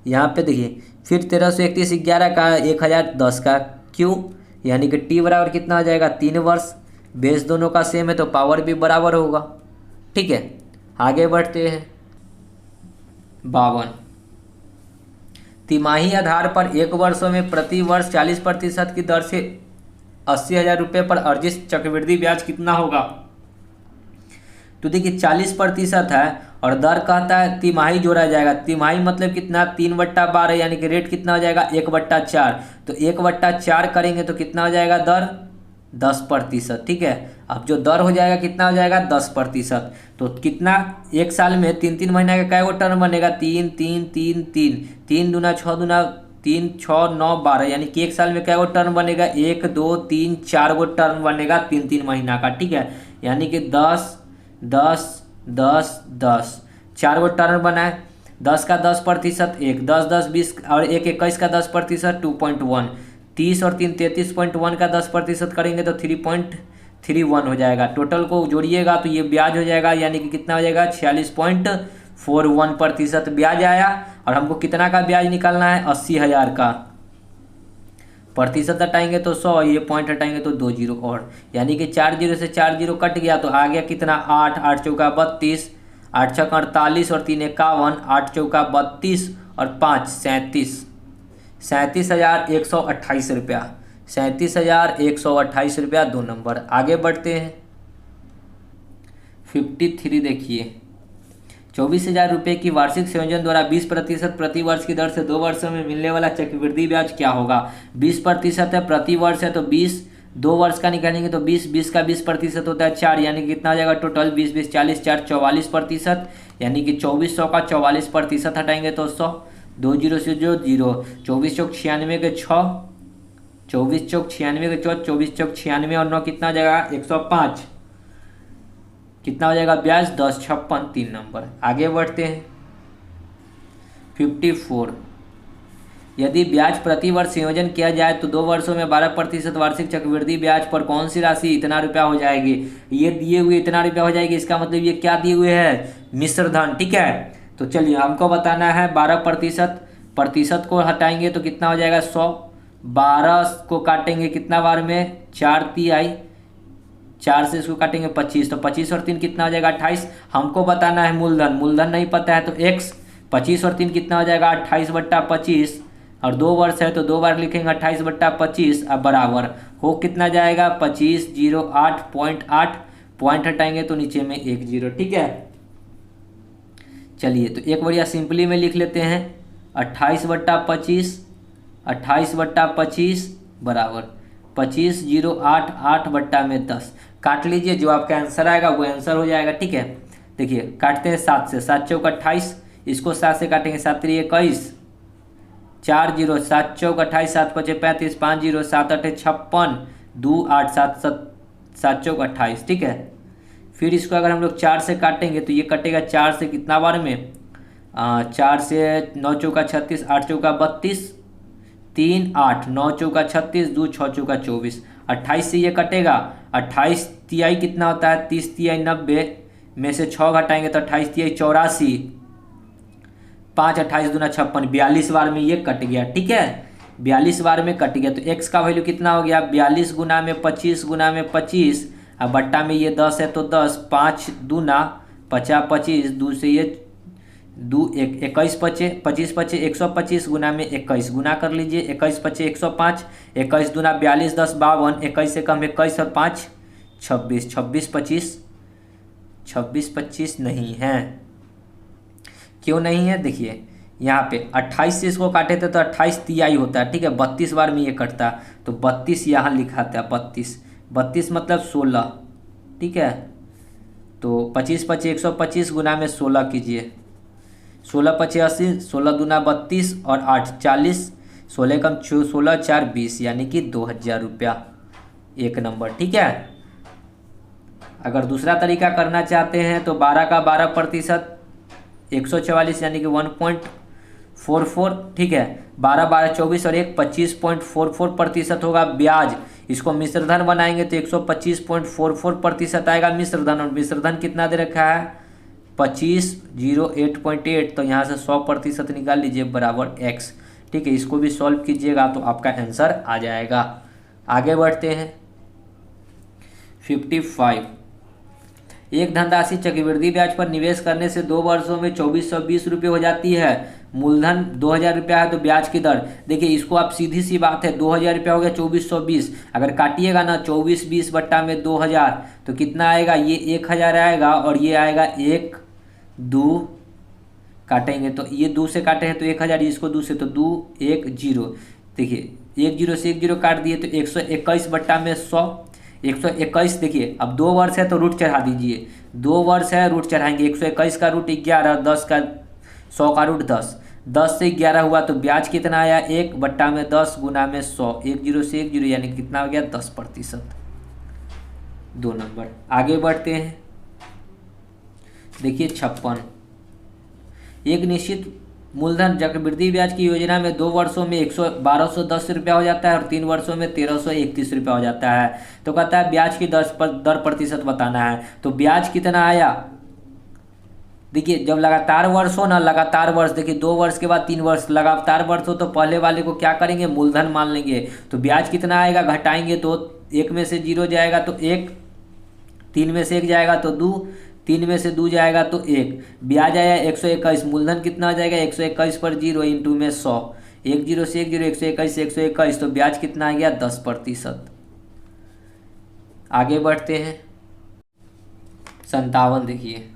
यहाँ पे देखिए फिर 1331 11 का 1000 10 का क्यू, यानी कि टी बराबर कितना हो जाएगा 3 वर्ष। बेस दोनों का सेम है तो पावर भी बराबर होगा। ठीक है, आगे बढ़ते हैं 52, तिमाही आधार पर 1 वर्ष में प्रति वर्ष 40% की दर से 80,000 रुपये पर अर्जित चक्रवृद्धि ब्याज कितना होगा। तो देखिए 40% है और दर कहता है तिमाही जोड़ा जाएगा, तिमाही मतलब कितना 3/12 यानी कि रेट कितना हो जाएगा 1/4, तो 1/4 करेंगे तो कितना हो जाएगा दर 10%। ठीक है, अब जो दर हो जाएगा कितना हो जाएगा 10%, तो कितना एक साल में 3 महीना का क्या वो टर्म बनेगा 3 3 3 3 3 दूना 6 दूना 3 6 9 12, यानी कि एक साल में क्या वो टर्म बनेगा 1 2 3 4 गो टर्म बनेगा 3 महीना का। ठीक है, यानी कि 10 10 10 10 4 गो टर्म बना है, 10 का 10% 1 10 10 20 और 1 21 का 10% 2.1, 30 और 3 33.1 का 10% करेंगे तो 3.31 हो जाएगा। टोटल को जोड़िएगा तो ये ब्याज हो जाएगा, यानी कि कितना हो जाएगा 46.41% ब्याज आया। और हमको कितना का ब्याज निकालना है 80,000 का, प्रतिशत हटाएंगे तो 100, ये पॉइंट हटाएंगे तो 2 0 और, यानी कि 4 0 से 4 0 कट गया तो आ गया कितना 8 8 चौका 32, 8 छक 48 और 3 51, 8 चौका 32 और 5 37, 37,128 रुपया, 37,128 रुपया 2 नंबर। आगे बढ़ते हैं 53, देखिए 24,000 रुपये की वार्षिक संयोजन द्वारा 20% प्रति वर्ष की दर से 2 वर्षों में मिलने वाला चक्रवृद्धि ब्याज क्या होगा। 20% है प्रति वर्ष है तो 20, 2 वर्ष का निकालेंगे तो 20, 20 का 20% होता है 4, यानी कि कितना हो जाएगा टोटल 20 20 40 4 44%, यानी कि 2400 का 44% हटाएंगे तो 100, 2 0 से जो 0, 24 चौक 96 के 6, 24 चौक 96 के 24 चौक 96 और 9 कितना हो जाएगा 105। कितना हो जाएगा ब्याज 10 56 3 नंबर। आगे बढ़ते हैं 54। यदि ब्याज प्रति वर्ष संयोजन किया जाए तो 2 वर्षों में 12% वार्षिक चक्रवृद्धि ब्याज पर कौन सी राशि इतना रुपया हो जाएगी। ये दिए हुए इतना रुपया हो जाएगी, इसका मतलब ये क्या दिए हुए है मिश्र धन। ठीक है, तो चलिए हमको बताना है 12%, प्रतिशत को हटाएंगे तो कितना हो जाएगा 100। 12 को काटेंगे कितना बार में 4 तिहाई, 4 से इसको काटेंगे 25, तो 25 और 3 कितना हो जाएगा 28। हमको बताना है मूलधन, मूलधन नहीं पता है तो x। 25 और 3 कितना हो जाएगा 28/25, और 2 वर्ष है तो 2 बार लिखेंगे 28/25। अब बराबर हो कितना जाएगा 2508.8, पॉइंट हटाएंगे तो नीचे में 1 0। ठीक है, चलिए तो एक बढ़िया सिंपली में लिख लेते हैं 28/25, 28/25 बराबर 25,088/10। काट लीजिए, जो आपका आंसर आएगा वो आंसर हो जाएगा। ठीक है, देखिए काटते हैं 7 से, 7 चौक 28, इसको 7 से काटेंगे 7 3 21, 4 0, 7 चौक 28, 7 5 35, 5 0, 7 8 56, 2 8, 7 चौक 28। ठीक है, फिर इसको अगर हम लोग 4 से काटेंगे तो ये कटेगा 4 से कितना बार में 4 से 9 चौका 36, 8 चौका 32, 3 8, 9 चौका 36, 2 6 चौका 24। 28 से ये कटेगा, 28 तिहाई कितना होता है 30 तिहाई 90 में से 6 घटाएंगे तो 28 तिहाई 84, 5 28 दूना 56, 42 बार में ये कट गया। ठीक है, 42 बार में कट गया तो x का वैल्यू कितना हो गया 42 गुना में 25 गुना में 25, अब बट्टा में ये 10 है तो 10, 5 दूना 50 25, 2 से ये 2 21 25 25 25 125 गुना में 21 गुना कर लीजिए, 21 25 105, 21 दूना 42 10 52, 21 से कम 21 और 5 26, 26 25, 26 25 नहीं है। क्यों नहीं है, देखिए यहाँ पे 28 से इसको काटे थे तो 28 तिहाई होता है। ठीक है, 32 बार में ये कटता तो 32 यहाँ लिखा था 32, 32 मतलब 16। ठीक है, तो 25 25 125 गुना में 16 कीजिए, 16 25 80, 16 दूना 32 और 8 40, 16 कम 16 4 20, यानी कि 2000 रुपया। एक नंबर। ठीक है, अगर दूसरा तरीका करना चाहते हैं तो 12 का 12%, 144 यानी कि 1.44। ठीक है, 12 12 24 और 1 25.44% होगा ब्याज। इसको मिश्रधन बनाएंगे तो 125.44% आएगा मिश्रधन, और मिश्रधन कितना दे रखा है 25,08.8, तो यहाँ से 100% निकाल लीजिए बराबर x। ठीक है, इसको भी सॉल्व कीजिएगा तो आपका आंसर आ जाएगा। आगे बढ़ते हैं 55। एक धनराशि चक्रवृद्धि ब्याज पर निवेश करने से 2 वर्षों में 2420 रुपये हो जाती है। मूलधन 2000 रुपया है तो ब्याज की दर देखिए, इसको आप सीधी सी बात है 2000 रुपया हो गया 2420, अगर काटिएगा ना 2420 बट्टा में 2000 तो कितना आएगा, ये 1000 आएगा और ये आएगा 1 2, काटेंगे तो ये 2 से काटे हैं तो 1000, इसको 2 से तो 2 1 0। देखिए 1 0 से 1 0 काट दिए तो 121 बट्टा में 100, 121। देखिए अब 2 वर्ष है तो रूट चढ़ा दीजिए, 2 वर्ष है रूट चढ़ाएंगे, 121 का रूट 11, 10 का 100 का रूट 10, 10 से 11 हुआ तो ब्याज कितना आया 1 बट्टा में 10 गुना में 100, 1 0 से 1 0 यानी कितना हो गया 10%। 2 नंबर। आगे बढ़ते हैं, देखिए 56। एक निश्चित मूलधन चक्रवृद्धि ब्याज की योजना में 2 वर्षों में 1210 रुपया हो जाता है और 3 वर्षों में 1331 रुपया हो जाता है। तो कहता है ब्याज की दर प्रतिशत बताना है, तो ब्याज कितना आया। देखिए जब लगातार वर्ष हो ना, लगातार वर्ष, देखिए 2 वर्ष के बाद 3 वर्ष, लगातार वर्ष हो तो पहले वाले को क्या करेंगे मूलधन मान लेंगे, तो ब्याज कितना आएगा घटाएंगे तो 1 में से 0 जाएगा तो 1, 3 में से 1 जाएगा तो 2, 3 में से 2 जाएगा तो 1, ब्याज आया 121, मूलधन कितना आ जाएगा 121 पर 0 इंटू में 100, 1 0 से 1 0, 121 121, तो ब्याज कितना आ गया 10%। आगे बढ़ते हैं 57। देखिए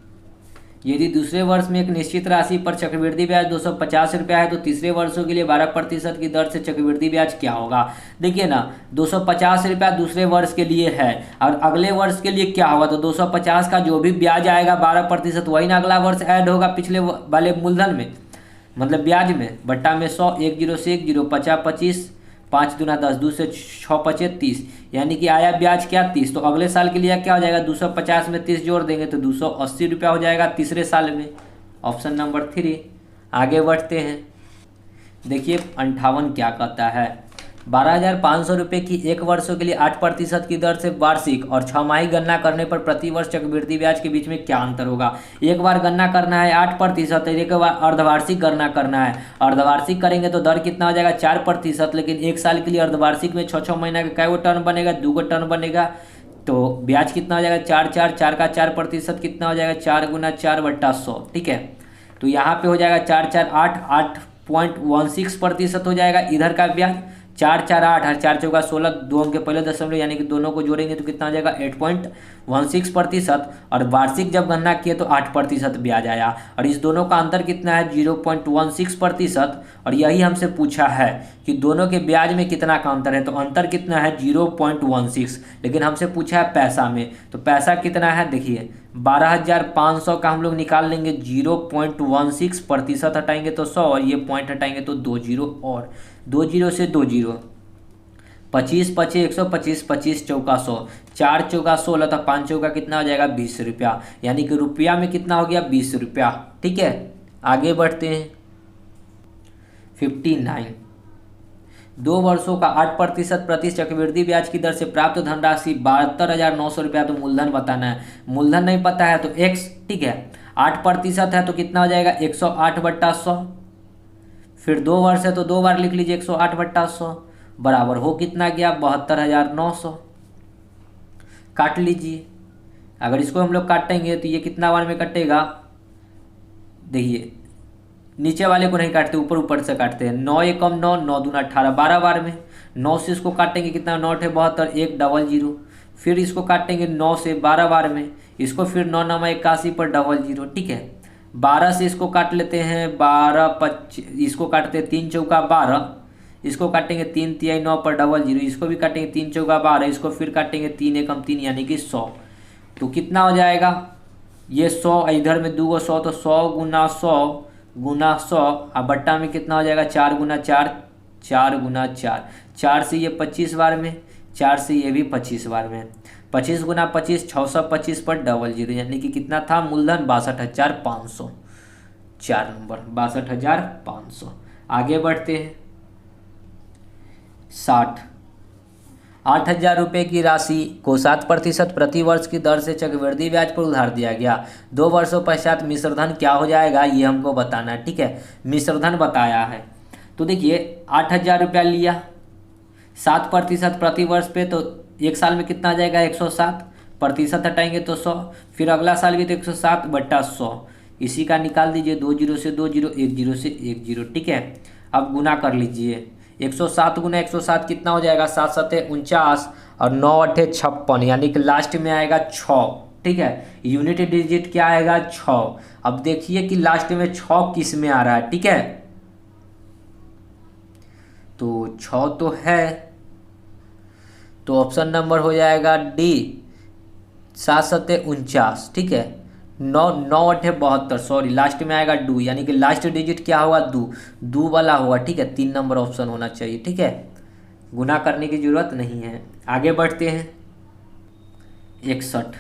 यदि दूसरे वर्ष में एक निश्चित राशि पर चक्रवृद्धि ब्याज 250 रुपया है तो तीसरे वर्षों के लिए 12% की दर से चक्रवृद्धि ब्याज क्या होगा। देखिए ना 250 रुपया दूसरे वर्ष के लिए है और अगले वर्ष के लिए क्या होगा, तो 250 का जो भी ब्याज आएगा 12% वही ना अगला वर्ष ऐड होगा पिछले वाले मूलधन में, मतलब ब्याज में, बट्टा में 100, 1 0 से 1 0, 50 25, 5 दूना 10, 2 से 6 पचे 30, यानी कि आया ब्याज क्या 30। तो अगले साल के लिए क्या हो जाएगा, 250 में 30 जोड़ देंगे तो 280 रुपया हो जाएगा तीसरे साल में। Option number 3। आगे बढ़ते हैं, देखिए 58 क्या कहता है। 12,500 रुपये की 1 वर्षों के लिए 8% की दर से वार्षिक और 6 गणना करने पर प्रति वर्ष चक्रवृद्धि ब्याज के बीच में क्या अंतर होगा। एक बार गणना करना है 8%, एक बार अर्धवार्षिक गणना करना है। अर्धवार्षिक करेंगे तो दर कितना हो जाएगा 4%, लेकिन 1 साल के लिए अर्धवार्षिक में 6 महीना का कै टर्न बनेगा, 2 टर्न बनेगा। तो ब्याज कितना हो जाएगा 4 का 4% कितना हो जाएगा 4 गुना 4/100। ठीक है, तो यहाँ पे हो जाएगा 8.16% हो जाएगा इधर का ब्याज। 4 और 4 चौका 16, 2 अंक के पहले दशमलव, यानी कि दोनों को जोड़ेंगे तो कितना आ जाएगा 8.16%। और वार्षिक जब गणना किए तो 8% ब्याज आया। और इस दोनों का अंतर कितना है 0.16%। और यही हमसे पूछा है कि दोनों के ब्याज में कितना का अंतर है, तो अंतर कितना है 0.16, लेकिन हमसे पूछा है पैसा में। तो पैसा कितना है देखिए 12,500 का हम लोग निकाल लेंगे, 0.16% हटाएंगे तो 100, और ये पॉइंट हटाएंगे तो 2 जीरो, और 2 जीरो से 2 जीरो, 25 पचे 125, 25 चौका 100, 4 चौका 16, तो 5 चौका कितना हो जाएगा 20 रुपया, यानी कि रुपया में कितना हो गया 20 रुपया। ठीक है, आगे बढ़ते हैं 59। 2 वर्षों का 8% प्रति चक्रवृद्धि ब्याज की दर से प्राप्त धनराशि 72,900 रुपया। तो मूलधन बताना है, मूलधन नहीं पता है तो x। ठीक है, 8% है तो कितना हो जाएगा 108/100। फिर 2 वर्ष है तो 2 बार लिख लीजिए 108/100, बराबर हो कितना गया 72,900। काट लीजिए, अगर इसको हम लोग काटेंगे तो ये कितना बार में कटेगा, देखिए नीचे वाले को नहीं काटते, ऊपर ऊपर से काटते हैं। 9 एकम 9, 9 दूना 18, 12 बार में। 9 से इसको काटेंगे कितना 9 है 72, 1 डबल जीरो। फिर इसको काटेंगे 9 से 12 बार में, इसको फिर 9 9 81 पर डबल जीरो। ठीक है, 12 से इसको काट लेते हैं 12 25, इसको काटते हैं 3 चौका 12, इसको काटेंगे 3 तिहाई 9 पर डबल जीरो, इसको भी काटेंगे 3 चौका 12, इसको फिर काटेंगे 3 एकम 3, यानी कि 100। तो कितना हो जाएगा ये 100, इधर में 2 100, तो 100 गुना 100 गुना 100, अब बट्टा में कितना हो जाएगा 4 गुना 4, 4 गुना 4, 4 से ये 25 बार में, 4 से ये भी 25 बार में, 25 गुना 25 625 पर डबल जीरो, यानी कि कितना था मूलधन 62,500। 4 नंबर 62,500। आगे बढ़ते हैं 60। 8,000 रुपये की राशि को 7% प्रति वर्ष की दर से चक्रवृद्धि ब्याज पर उधार दिया गया। 2 वर्षों पश्चात मिश्रधन क्या हो जाएगा ये हमको बताना है। ठीक है, मिश्रधन बताया है तो देखिए 8,000 रुपया लिया, 7% प्रति वर्ष पे, तो 1 साल में कितना आ जाएगा 107, प्रतिशत हटाएंगे तो 100, फिर अगला साल भी तो 107/100, इसी का निकाल दीजिए। 2 जीरो से 2 जीरो, 1 जीरो से 1 जीरो। ठीक है, अब गुना कर लीजिए, 107 गुना 107 कितना हो जाएगा 7 सत्ते 49 और 9 अट्ठे 56, यानी कि लास्ट में आएगा 6। ठीक है, यूनिट डिजिट क्या आएगा 6। अब देखिए कि लास्ट में 6 किस में आ रहा है। ठीक है, तो 6 तो है, तो ऑप्शन नंबर हो जाएगा डी, 7 सत्ते 49। ठीक है, 9 9 अट्ठे 72, सॉरी लास्ट में आएगा 2, यानी कि लास्ट डिजिट क्या होगा 2, 2 वाला होगा। ठीक है, 3 नंबर ऑप्शन होना चाहिए। ठीक है, गुना करने की जरूरत नहीं है। आगे बढ़ते हैं 61।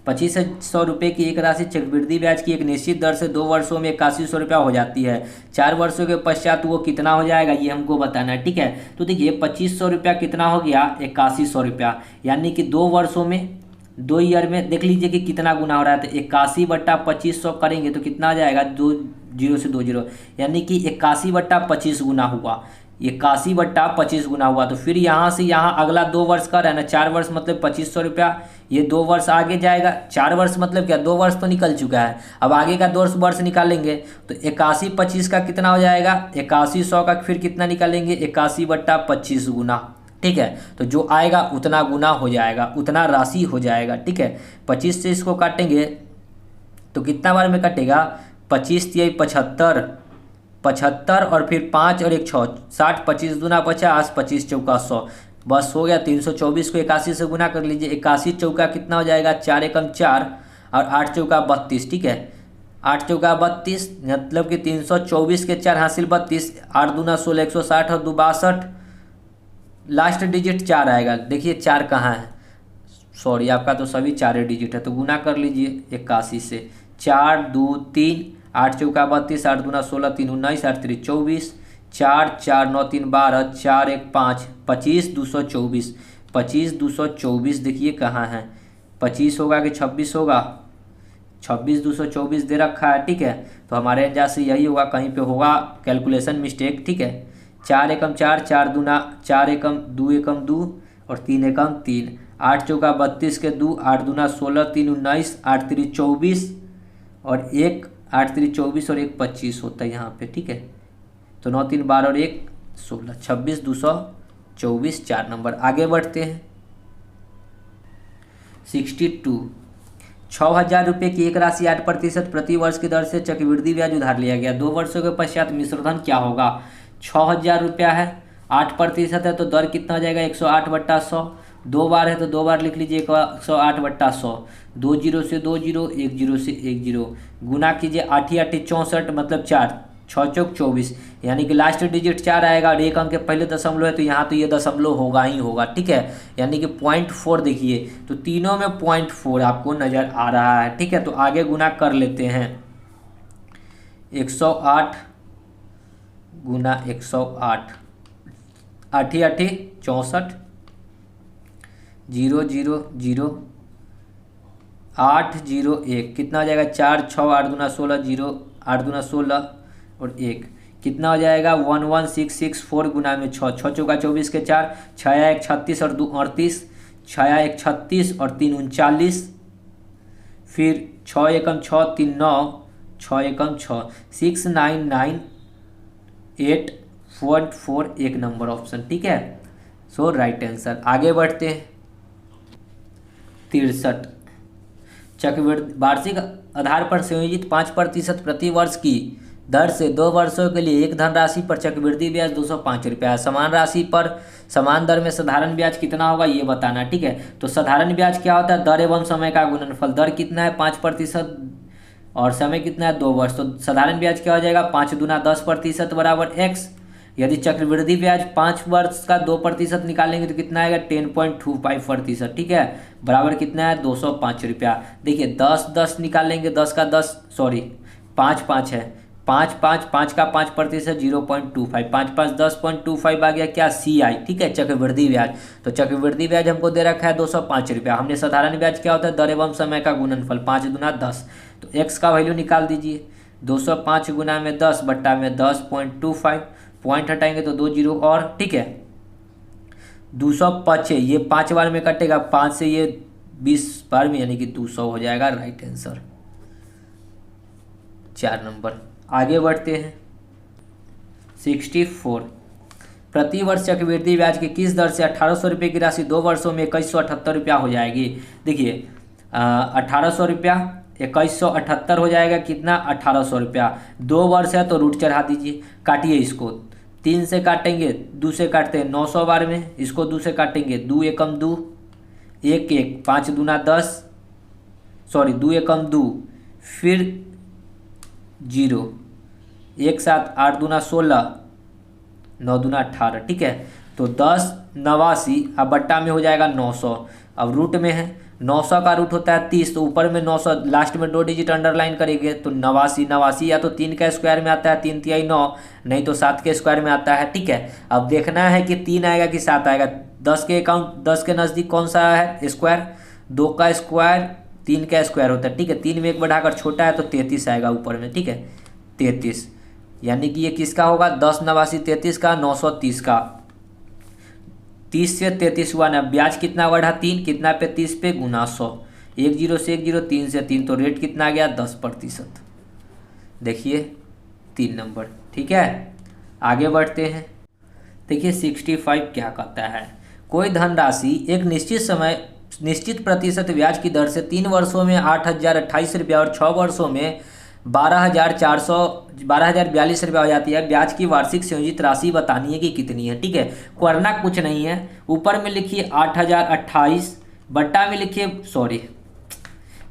2,500 रुपये की एक राशि चक्रवृद्धि ब्याज की एक निश्चित दर से 2 वर्षों में 8100 रुपया हो जाती है। 4 वर्षों के पश्चात वो कितना हो जाएगा ये हमको बताना है। ठीक है, तो देखिए 2,500 रुपया कितना हो गया 8100 रुपया, यानी कि 2 वर्षों में 2 ईयर में देख लीजिए कि कितना गुना हो रहा है। तो 81/2500 करेंगे तो कितना आ जाएगा 2 जीरो से 2 जीरो, यानी कि 81/25 गुना हुआ, 81/25 गुना हुआ। तो फिर यहाँ से यहाँ अगला 2 वर्ष का रहना, 4 वर्ष मतलब 2,500 रुपया, ये 2 वर्ष आगे जाएगा। 4 वर्ष मतलब क्या 2 वर्ष तो निकल चुका है, अब आगे का 2 वर्ष निकालेंगे तो 81/25 का कितना हो जाएगा 8100 का, फिर कितना निकालेंगे 81/25 गुना। ठीक है, तो जो आएगा उतना गुना हो जाएगा, उतना राशि हो जाएगा। ठीक है, 25 से इसको काटेंगे तो कितना बार में कटेगा 25 तिहाई 75, 75 और फिर 5 और 1 6, 60, 25 दूना 50, 25 चौका 100, बस हो गया। 324 को 81 से गुना कर लीजिए, 81 चौका कितना हो जाएगा 4 एकम 4 और 8 चौका 32। ठीक है, 8 चौका 32 मतलब कि 324 के 4 हासिल 32, 8 दूना 16 160 और 2 62, लास्ट डिजिट 4 आएगा। देखिए 4 कहाँ है, सॉरी आपका तो सभी 4 डिजिट है, तो गुना कर लीजिए 81 से। 4 2 3, 8 चौका 32, 8 दूना 16, 3 19, 8 3 24, 4 4 9 3 12, 4 1 5, 25 224, 25 224 देखिए कहाँ है, 25 होगा कि 26 होगा, 26 224 दे रखा है, ठीक है। तो हमारे अंदाज से यही होगा, कहीं पे होगा कैलकुलेशन मिस्टेक, ठीक है। 4 एकम 4, 4 दूना 4 एकम 2 एकम 2 और 3 एकम 3, 8 चौका 32 के 2, 8 दूना 16, 3 19, 8 3 24 और 1 8 3 24 और 1 25 होता है यहाँ पे, ठीक है। तो 9 3 12 और 1 16, 26 224 4 नंबर। आगे बढ़ते हैं। 62, 6,000 रुपये की एक राशि 8% प्रति वर्ष की दर से चक्रवृद्धि ब्याज उधार लिया गया। 2 वर्षों के पश्चात मिश्र धन क्या होगा। 6,000 रुपया है, 8% है तो दर कितना हो जाएगा 108/100। 2 बार है तो 2 बार लिख लीजिए 108/100। 2 जीरो से 2 जीरो, 1 जीरो से 1 जीरो, गुना कीजिए 8 8 64 मतलब 4, 6 चौक 24, यानी कि लास्ट डिजिट 4 आएगा और एक अंक के पहले दशमलव है तो यहाँ तो ये दशमलव होगा ही होगा, ठीक है। यानी कि 0.4 देखिए, तो तीनों में 0.4 आपको नज़र आ रहा है, ठीक है। तो आगे गुना कर लेते हैं। 108 गुना 108, 8 8 64, 0 0 0, 8 0 1, कितना हो जाएगा 4 6 8 दूना 16, 0 8 दूना 16 और 1, कितना हो जाएगा 11664 गुना में 6, 6 चौका 24 के 4, 6 1 36 और 2 38, 6 1 36 और 3 39, फिर 6 एकम 6 3 9, 6 एकम 6, 6998.4 एक नंबर ऑप्शन, ठीक है। सो राइट आंसर। आगे बढ़ते हैं। 63, चक्रवृद्धि वार्षिक आधार पर संयोजित 5% प्रति वर्ष की दर से 2 वर्षों के लिए एक धनराशि पर चक्रवृद्धि ब्याज 205 रुपया है। समान राशि पर समान दर में साधारण ब्याज कितना होगा ये बताना, ठीक है। तो साधारण ब्याज क्या होता है, दर एवं समय का गुणनफल। दर कितना है 5% और समय कितना है 2 वर्ष, तो साधारण ब्याज क्या हो जाएगा 5 दूना 10% बराबर x। यदि चक्रवृद्धि ब्याज 5 वर्ष का 2% निकालेंगे तो कितना आएगा 10.25%, ठीक है, बराबर कितना है 205 रुपया। देखिए 10 10 निकालेंगे, 10 का 10 सॉरी 5 5 है, 5 5 5 का 5% 0.25, 5 5 10.25 आ गया क्या CI, ठीक है, चक्रवृद्धि ब्याज। तो चक्रवृद्धि ब्याज हमको दे रखा है 205 रुपया। हमने साधारण ब्याज क्या होता है दर एवं समय का गुणनफल, 5 दूना 10, तो x का वैल्यू निकाल दीजिए 205 गुना में 10 बट्टा में 10.25, पॉइंट हटाएंगे तो 2 जीरो और, ठीक है। 205 ये 5 बार में कटेगा, 5 से ये 20 बार में, यानी कि 200 हो जाएगा राइट आंसर 4 नंबर। आगे बढ़ते हैं। 64, प्रति वर्ष चक्रवृद्धि ब्याज की किस दर से 1800 रुपये की राशि 2 वर्षों में 2178 रुपया हो जाएगी। देखिए 1800 रुपया 2178 हो जाएगा, कितना 1800 रुपया। 2 वर्ष है तो रूट चढ़ा दीजिए, काटिए इसको, 3 से काटेंगे 2 से काटते हैं 900 बार में, इसको 2 से काटेंगे 2 एकम 2, 1 1 5 दूना 10 सॉरी 2 एकम 2, फिर 0 1 7 8 दूना 16, 9 दूना 18, ठीक है। तो 10 89 अब बट्टा में हो जाएगा 900, अब रूट में है 900 का रूट होता है 30, तो ऊपर में 900 लास्ट में 2 डिजिट अंडरलाइन करेंगे तो 89 89 या तो 3 का स्क्वायर में आता है 3 तिहाई 9, नहीं तो 7 के स्क्वायर में आता है, ठीक है। अब देखना है कि 3 आएगा कि 7 आएगा। 10 के अकाउंट 10 के नज़दीक कौन सा है स्क्वायर, 2 का स्क्वायर 3 का स्क्वायर होता है, ठीक है। 3 में 1 बढ़ाकर छोटा है तो 33 आएगा ऊपर में, ठीक है 33, यानी कि ये किसका होगा 10 89 33 का 930 का, 30 से 33 हुआ ना, ब्याज कितना बढ़ा 3, कितना पे 30 पे गुना 100, 1 0 से 1 0, 3 से 3, तो रेट कितना आ गया 10%। देखिए 3 नंबर, ठीक है। आगे बढ़ते हैं। देखिए 65 क्या कहता है, कोई धनराशि एक निश्चित प्रतिशत ब्याज की दर से 3 वर्षों में 8,028 रुपया और 6 वर्षों में 12,042 रुपया हो जाती है। ब्याज की वार्षिक संयोजित राशि बतानी है कि कितनी है, ठीक है। करना कुछ नहीं है, ऊपर में लिखिए 8,028 बट्टा में लिखिए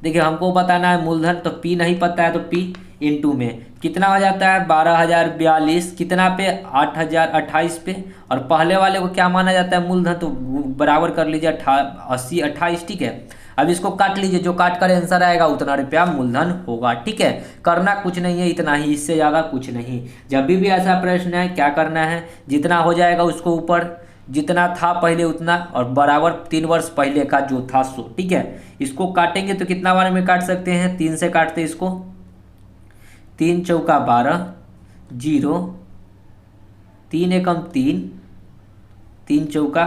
देखिए हमको बताना है मूलधन, तो पी नहीं पता है तो पी इंटू में कितना हो जाता है 12,042 कितना पे 8,028 पे, और पहले वाले को क्या माना जाता है मूलधन, तो बराबर कर लीजिए 80 28, ठीक है। अब इसको काट लीजिए, जो काट कर आंसर आएगा उतना रुपया मूलधन होगा, ठीक है। करना कुछ नहीं है, इतना ही, इससे ज़्यादा कुछ नहीं। जब भी ऐसा प्रश्न है क्या करना है, जितना हो जाएगा उसको ऊपर, जितना था पहले उतना, और बराबर 3 वर्ष पहले का जो था सो, ठीक है। इसको काटेंगे तो कितना बार में काट सकते हैं, 3 से काटते हैं इसको, 3 चौका 12, 0, 3 एकम 3, 3 चौका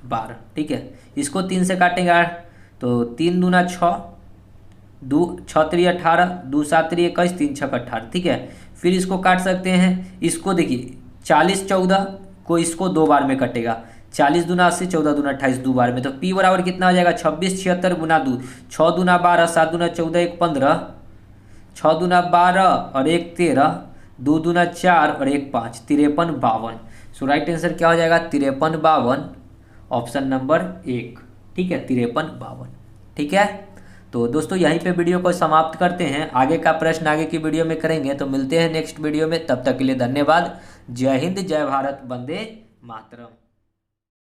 12, ठीक है। इसको 3 से काटेंगे 8, तो 3 दूना 6, 2 6 3 18, 2 7 3 21, 3 6 18, ठीक है। फिर इसको काट सकते हैं, इसको देखिए 40 14 को इसको 2 बार में कटेगा, 40 दूना 80, 14 दूना 28, 2 बार में, तो पी बराबर कितना हो जाएगा 26 76 गुना 2, 6 दूना 12, 7 दूना 14, 1 15, 6 दूना 12 और 1 13, 2 दूना 4 और 1 5, 53 52। सो राइट आंसर क्या हो जाएगा 53 52, ऑप्शन नंबर 1, ठीक है, 53 52, ठीक है। तो दोस्तों यहीं पे वीडियो को समाप्त करते हैं, आगे का प्रश्न आगे की वीडियो में करेंगे, तो मिलते हैं नेक्स्ट वीडियो में, तब तक के लिए धन्यवाद। जय हिंद, जय भारत, वंदे मातरम।